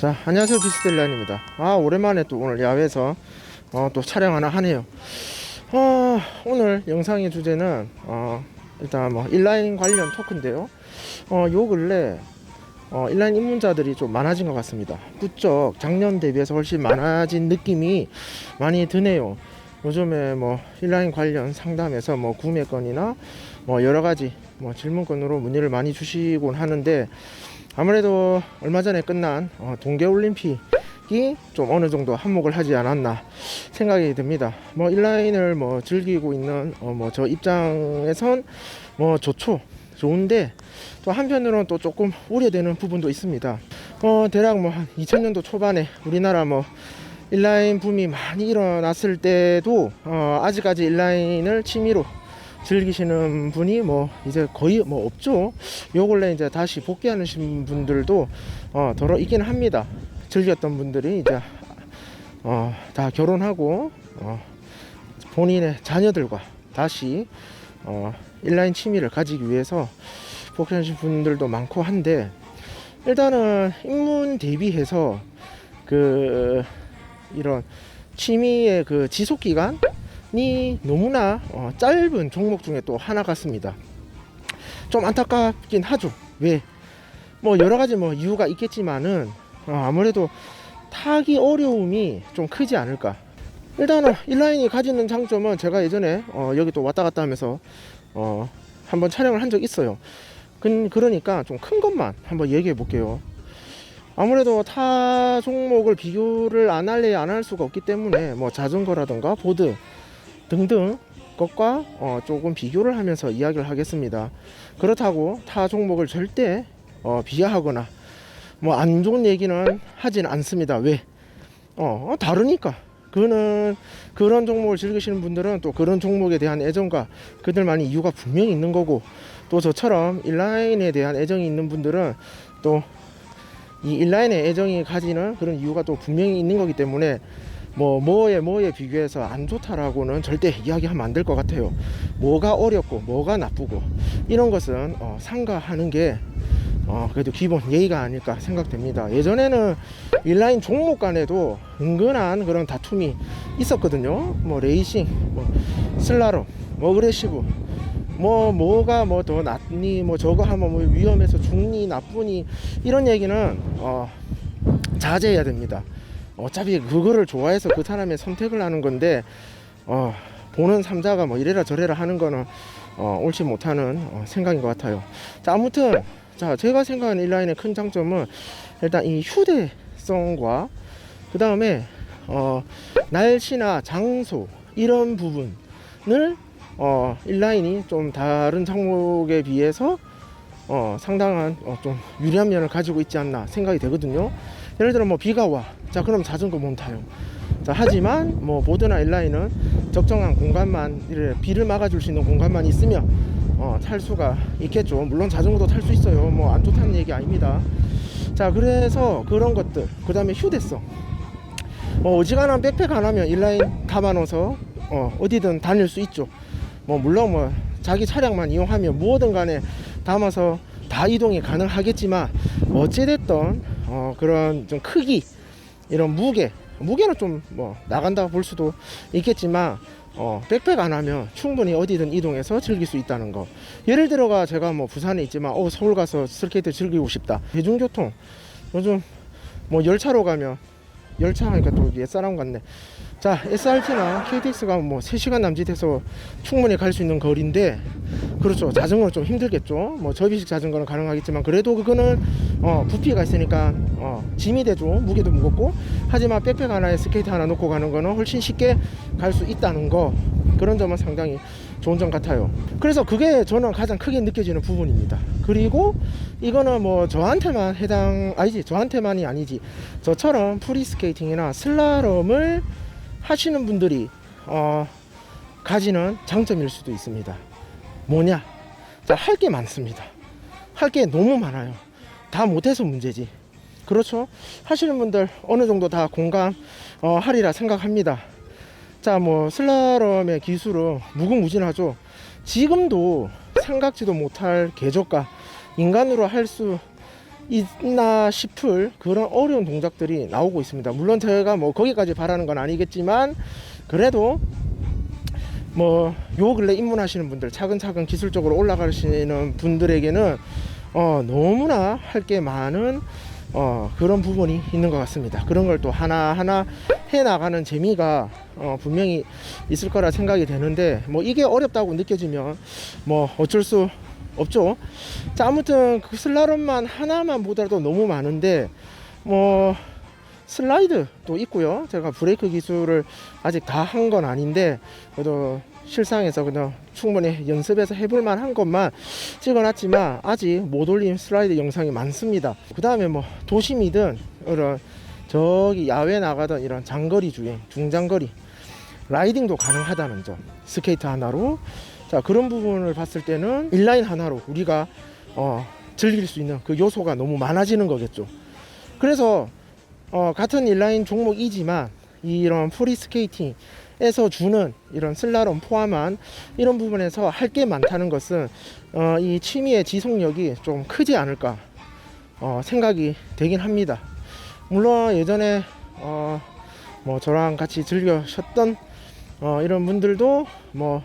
자, 안녕하세요. 비스델란입니다. 오랜만에 또 오늘 야외에서 또 촬영 하나 하네요. 오늘 영상의 주제는 일단 뭐 인라인 관련 토크인데요. 요 근래 인라인 입문자들이 좀 많아진 것 같습니다. 부쩍 작년 대비해서 훨씬 많아진 느낌이 많이 드네요. 요즘에 뭐 인라인 관련 상담에서 뭐 구매 건이나 뭐 여러 가지 뭐 질문건으로 문의를 많이 주시곤 하는데, 아무래도 얼마 전에 끝난 동계올림픽이 좀 어느 정도 한몫을 하지 않았나 생각이 듭니다. 뭐 인라인을 뭐 즐기고 있는 뭐 저 입장에선 뭐 좋은데, 또 한편으로는 또 조금 우려되는 부분도 있습니다. 대략 뭐 한 2000년도 초반에 우리나라 뭐 인라인 붐이 많이 일어났을 때도 아직까지 인라인을 취미로 즐기시는 분이 뭐 이제 거의 뭐 없죠. 요 근래 이제 다시 복귀하는 분들도 더러 있긴 합니다. 즐겼던 분들이 이제 다 결혼하고 본인의 자녀들과 다시 인라인 취미를 가지기 위해서 복귀하신 분들도 많고 한데, 일단은 입문 대비해서 이런 취미의 지속 기간이 너무나 짧은 종목 중에 또 하나 같습니다. 좀 안타깝긴 하죠. 왜? 뭐 여러 가지 뭐 이유가 있겠지만은 아무래도 타기 어려움이 좀 크지 않을까. 일단은 인라인이 가지는 장점은, 제가 예전에 여기 또 왔다 갔다 하면서 한번 촬영을 한 적 있어요. 그러니까 좀 큰 것만 한번 얘기해 볼게요. 아무래도 타 종목을 비교를 안 할 수가 없기 때문에 뭐 자전거라든가 보드 등등 것과 조금 비교를 하면서 이야기를 하겠습니다. 그렇다고 타 종목을 절대 비하하거나 뭐 안 좋은 얘기는 하진 않습니다. 왜? 다르니까. 그런 종목을 즐기시는 분들은 또 그런 종목에 대한 애정과 그들만의 이유가 분명히 있는 거고, 또 저처럼 인라인에 대한 애정이 있는 분들은 또 이 인라인의 애정이 가지는 그런 이유가 또 분명히 있는 거기 때문에 뭐에 비교해서 안 좋다라고는 절대 이야기하면 안 될 것 같아요. 뭐가 어렵고 뭐가 나쁘고 이런 것은 삼가하는 게 그래도 기본 예의가 아닐까 생각됩니다. 예전에는 인라인 종목 간에도 은근한 그런 다툼이 있었거든요. 뭐 레이싱, 뭐 슬라롬, 뭐 어그레시브, 뭐가 뭐 더 낫니, 뭐 저거 하면 뭐 위험해서 죽니 나쁘니, 이런 얘기는 자제해야 됩니다. 어차피 그거를 좋아해서 그 사람의 선택을 하는 건데, 보는 삼자가 뭐 이래라 저래라 하는 거는 옳지 못하는 생각인 것 같아요. 자, 아무튼 제가 생각하는 인라인의 큰 장점은 일단 이 휴대성과 그 다음에 날씨나 장소 이런 부분을 인라인이 좀 다른 종목에 비해서 상당한 좀 유리한 면을 가지고 있지 않나 생각이 되거든요. 예를 들어 뭐 비가 와, 자 그럼 자전거 못 타요. 자, 하지만 뭐 보드나 인라인은 적정한 공간만, 이렇게 비를 막아줄 수 있는 공간만 있으면 탈 수가 있겠죠. 물론 자전거도 탈 수 있어요. 뭐 안 좋다는 얘기 아닙니다. 자, 그래서 그런 것들, 그 다음에 휴대성, 어지간한 백팩 안 하면 인라인 담아놓아서 어디든 다닐 수 있죠. 물론 뭐 자기 차량만 이용하면 뭐든 간에 담아서 다 이동이 가능하겠지만, 어찌됐던 그런 좀 크기, 이런 무게는 좀 뭐 나간다 볼 수도 있겠지만, 백팩 안 하면 충분히 어디든 이동해서 즐길 수 있다는 거. 예를 들어가 제가 뭐 부산에 있지만 서울 가서 스케이트 즐기고 싶다. 대중교통 요즘 뭐 열차로 가면, 열차 하니까 또 옛사람 같네. 자, SRT나 KTX 가면 뭐 3시간 남짓해서 충분히 갈 수 있는 거리인데, 그렇죠, 자전거는 좀 힘들겠죠. 뭐 접이식 자전거는 가능하겠지만, 그래도 그거는 부피가 있으니까 짐이 되죠. 무게도 무겁고. 하지만 백팩 하나에 스케이트 하나 놓고 가는 거는 훨씬 쉽게 갈 수 있다는 거, 그런 점은 상당히 좋은 점 같아요. 그래서 그게 저는 가장 크게 느껴지는 부분입니다. 그리고 이거는 뭐 저한테만이 아니지, 저처럼 프리스케이팅이나 슬라롬을 하시는 분들이 가지는 장점일 수도 있습니다. 뭐냐? 자, 할 게 많습니다. 할 게 너무 많아요. 다 못해서 문제지. 그렇죠? 하시는 분들 어느 정도 다 공감하리라 생각합니다. 자, 뭐 슬라롬의 기술은 무궁무진하죠. 지금도 생각지도 못할 궤적과 인간으로 할 수 있나 싶을 그런 어려운 동작들이 나오고 있습니다. 물론 제가 뭐 거기까지 바라는 건 아니겠지만, 그래도 뭐 요 근래 입문하시는 분들, 차근차근 기술적으로 올라가시는 분들에게는 너무나 할 게 많은 그런 부분이 있는 것 같습니다. 그런 걸 또 하나하나 해 나가는 재미가 분명히 있을 거라 생각이 되는데, 뭐 이게 어렵다고 느껴지면 뭐 어쩔 수 없죠. 자, 아무튼 그 슬라롬만 하나만 보더라도 너무 많은데, 뭐 슬라이드도 있고요. 제가 브레이크 기술을 아직 다 한 건 아닌데, 그래도 실상에서 그냥 충분히 연습해서 해볼 만한 것만 찍어놨지만 아직 못 올린 슬라이드 영상이 많습니다. 그 다음에 뭐 도심이든 이런 저기 야외 나가던 이런 장거리 주행, 중장거리 라이딩도 가능하다는 점, 스케이트 하나로. 자, 그런 부분을 봤을 때는 인라인 하나로 우리가 즐길 수 있는 그 요소가 너무 많아지는 거겠죠. 그래서 같은 인라인 종목이지만 이런 프리스케이팅에서 주는 이런 슬라롬 포함한 이런 부분에서 할 게 많다는 것은 이 취미의 지속력이 좀 크지 않을까 생각이 되긴 합니다. 물론 예전에 뭐 저랑 같이 즐겨셨던 이런 분들도 뭐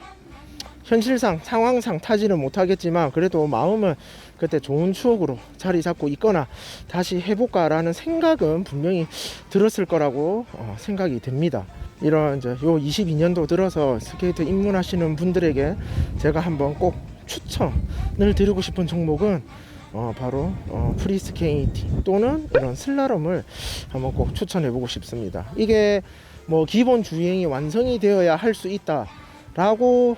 현실상 상황상 타지는 못하겠지만, 그래도 마음은 그때 좋은 추억으로 자리 잡고 있거나 다시 해볼까 라는 생각은 분명히 들었을 거라고 생각이 됩니다. 이런 이제 요 22년도 들어서 스케이트 입문하시는 분들에게 제가 한번 꼭 추천을 드리고 싶은 종목은 바로 프리스케이팅 또는 이런 슬라롬을 한번 꼭 추천해 보고 싶습니다. 이게 뭐 기본 주행이 완성이 되어야 할 수 있다 라고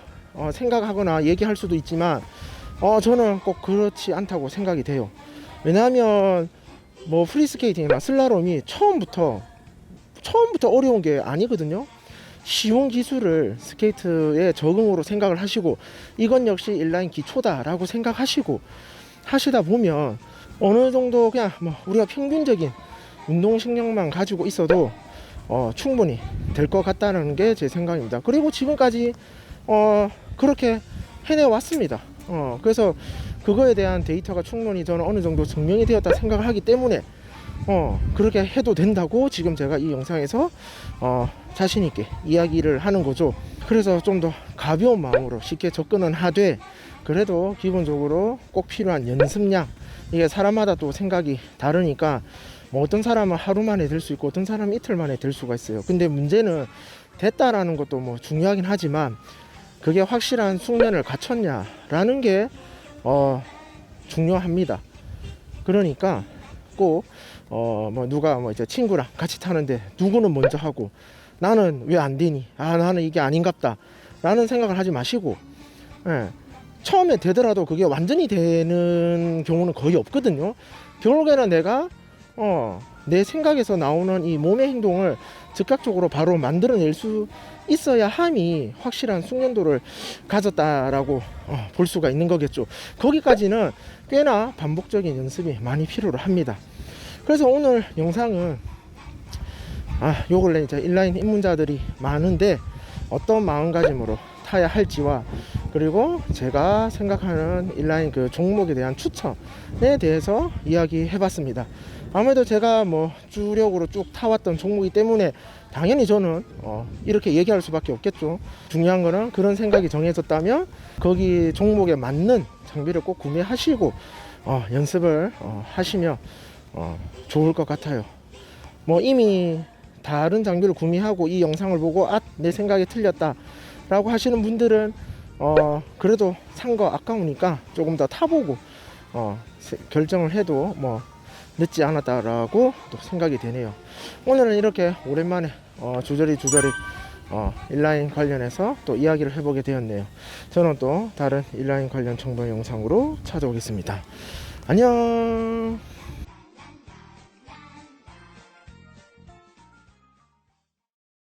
생각하거나 얘기할 수도 있지만, 저는 꼭 그렇지 않다고 생각이 돼요. 왜냐하면 뭐 프리스케이팅이나 슬라롬이 처음부터 어려운 게 아니거든요. 쉬운 기술을 스케이트의 적응으로 생각을 하시고, 이건 역시 인라인 기초다 라고 생각하시고 하시다 보면 어느 정도 그냥 뭐 우리가 평균적인 운동신경만 가지고 있어도 충분히 될 것 같다는 게 제 생각입니다. 그리고 지금까지 그렇게 해내왔습니다. 그래서 그거에 대한 데이터가 충분히 저는 어느 정도 증명이 되었다 생각을 하기 때문에 그렇게 해도 된다고 지금 제가 이 영상에서 자신 있게 이야기를 하는 거죠. 그래서 좀 더 가벼운 마음으로 쉽게 접근은 하되, 그래도 기본적으로 꼭 필요한 연습량, 이게 사람마다 또 생각이 다르니까 뭐 어떤 사람은 하루 만에 될 수 있고 어떤 사람은 이틀 만에 될 수가 있어요. 근데 문제는 됐다라는 것도 뭐 중요하긴 하지만 그게 확실한 숙련을 갖췄냐라는 게 중요합니다. 그러니까 꼭 뭐 누가 뭐 이제 친구랑 같이 타는데 누구는 먼저 하고 나는 왜 안 되니, 나는 이게 아닌갑다 라는 생각을 하지 마시고, 처음에 되더라도 그게 완전히 되는 경우는 거의 없거든요. 결국에는 내가 내 생각에서 나오는 이 몸의 행동을 즉각적으로 바로 만들어낼 수 있어야 함이 확실한 숙련도를 가졌다라고 볼 수가 있는 거겠죠. 거기까지는 꽤나 반복적인 연습이 많이 필요로 합니다. 그래서 오늘 영상은 요 근래 이제 인라인 입문자들이 많은데 어떤 마음가짐으로 타야 할지와, 그리고 제가 생각하는 인라인 그 종목에 대한 추천에 대해서 이야기해 봤습니다. 아무래도 제가 뭐 주력으로 쭉 타왔던 종목이기 때문에 당연히 저는 이렇게 얘기할 수밖에 없겠죠. 중요한 거는 그런 생각이 정해졌다면 거기 종목에 맞는 장비를 꼭 구매하시고 연습을 하시면 좋을 것 같아요. 뭐 이미 다른 장비를 구매하고 이 영상을 보고 내 생각이 틀렸다 라고 하시는 분들은 그래도 산 거 아까우니까 조금 더 타보고 결정을 해도 뭐 늦지 않았다라고 또 생각이 되네요. 오늘은 이렇게 오랜만에 주저리 인라인 관련해서 또 이야기를 해보게 되었네요. 저는 또 다른 인라인 관련 정보 영상으로 찾아오겠습니다. 안녕.